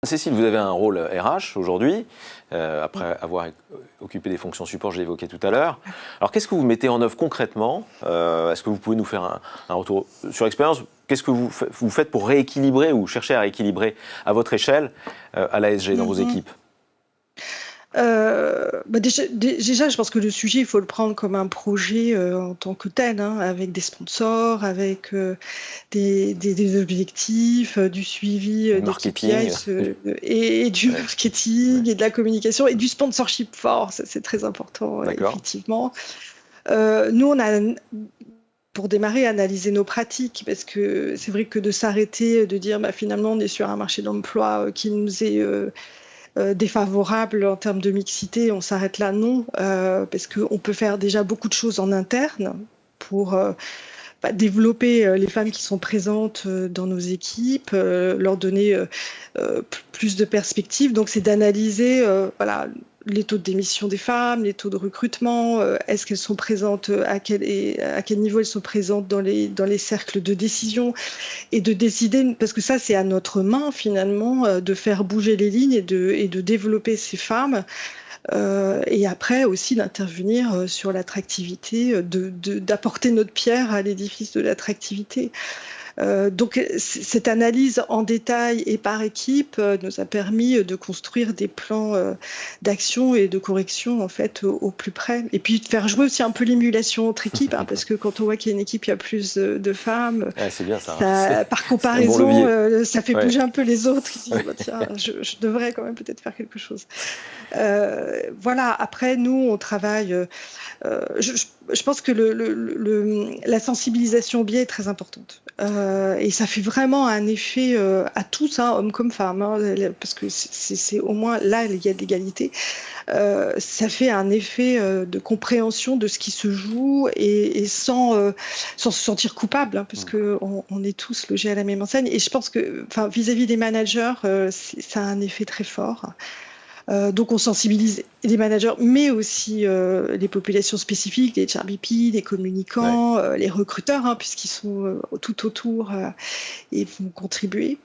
Cécile, vous avez un rôle RH aujourd'hui, après avoir occupé des fonctions support, je l'ai évoqué tout à l'heure. Alors, qu'est-ce que vous mettez en œuvre concrètement ? Est-ce que vous pouvez nous faire un retour sur l'expérience ? Qu'est-ce que vous faites pour rééquilibrer ou chercher à rééquilibrer à votre échelle à l'ASG dans vos équipes ? Déjà, je pense que le sujet, il faut le prendre comme un projet en tant que tel, hein, avec des sponsors, avec des objectifs, du suivi des KPIs et du marketing et de la communication et du sponsorship fort. Ça, c'est très important, effectivement. Nous, on a, pour démarrer, analysé nos pratiques parce que c'est vrai que de s'arrêter, de dire finalement, on est sur un marché d'emploi qui nous est défavorable en termes de mixité, on s'arrête là, non, parce qu'on peut faire déjà beaucoup de choses en interne pour développer les femmes qui sont présentes dans nos équipes, leur donner plus de perspectives. Donc c'est d'analyser les taux de démission des femmes, les taux de recrutement, est-ce qu'elles sont présentes, à quel niveau elles sont présentes dans les cercles de décision, et de décider, parce que ça c'est à notre main finalement, de faire bouger les lignes et de développer ces femmes. Et après aussi d'intervenir sur l'attractivité, d'apporter notre pierre à l'édifice de l'attractivité. Donc cette analyse en détail et par équipe nous a permis de construire des plans d'action et de correction en fait au plus près. Et puis de faire jouer aussi un peu l'émulation entre équipes, hein, parce que quand on voit qu'il y a une équipe, il y a plus de femmes. C'est bien ça. Par comparaison, ça fait bouger un peu les autres. Qui disent, tiens, je devrais quand même peut-être faire quelque chose. Voilà. Après, nous, on travaille. Je pense que la sensibilisation au biais est très importante. Et ça fait vraiment un effet à tous, hein, hommes comme femmes, hein, parce que c'est au moins là, il y a de l'égalité. Ça fait un effet de compréhension de ce qui se joue et sans se sentir coupable, hein, parce qu'on est tous logés à la même enseigne. Et je pense que vis-à-vis des managers, ça a un effet très fort. Donc on sensibilise les managers, mais aussi les populations spécifiques, les HRBP, les communicants, les recruteurs, hein, puisqu'ils sont tout autour et vont contribuer.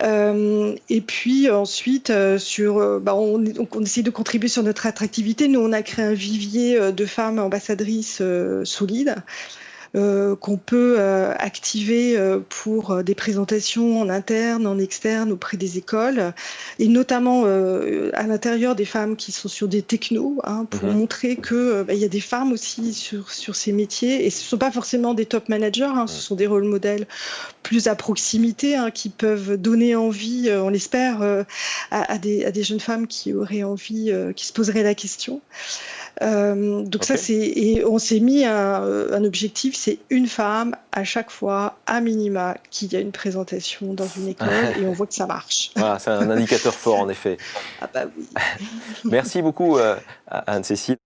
Et puis ensuite, on essaie de contribuer sur notre attractivité. Nous, on a créé un vivier de femmes ambassadrices solides. Qu'on peut activer pour des présentations en interne, en externe, auprès des écoles, et notamment à l'intérieur des femmes qui sont sur des technos, hein, pour montrer que y a des femmes aussi sur ces métiers, et ce ne sont pas forcément des top managers, hein, ce sont des rôles modèles plus à proximité, hein, qui peuvent donner envie, on l'espère, à des jeunes femmes qui auraient envie, qui se poseraient la question. Donc ça, et on s'est mis un objectif, c'est une femme à chaque fois, à minima, qu'il y a une présentation dans une école, et on voit que ça marche. Voilà, c'est un indicateur fort en effet. Ah bah oui. Merci beaucoup Anne-Cécile.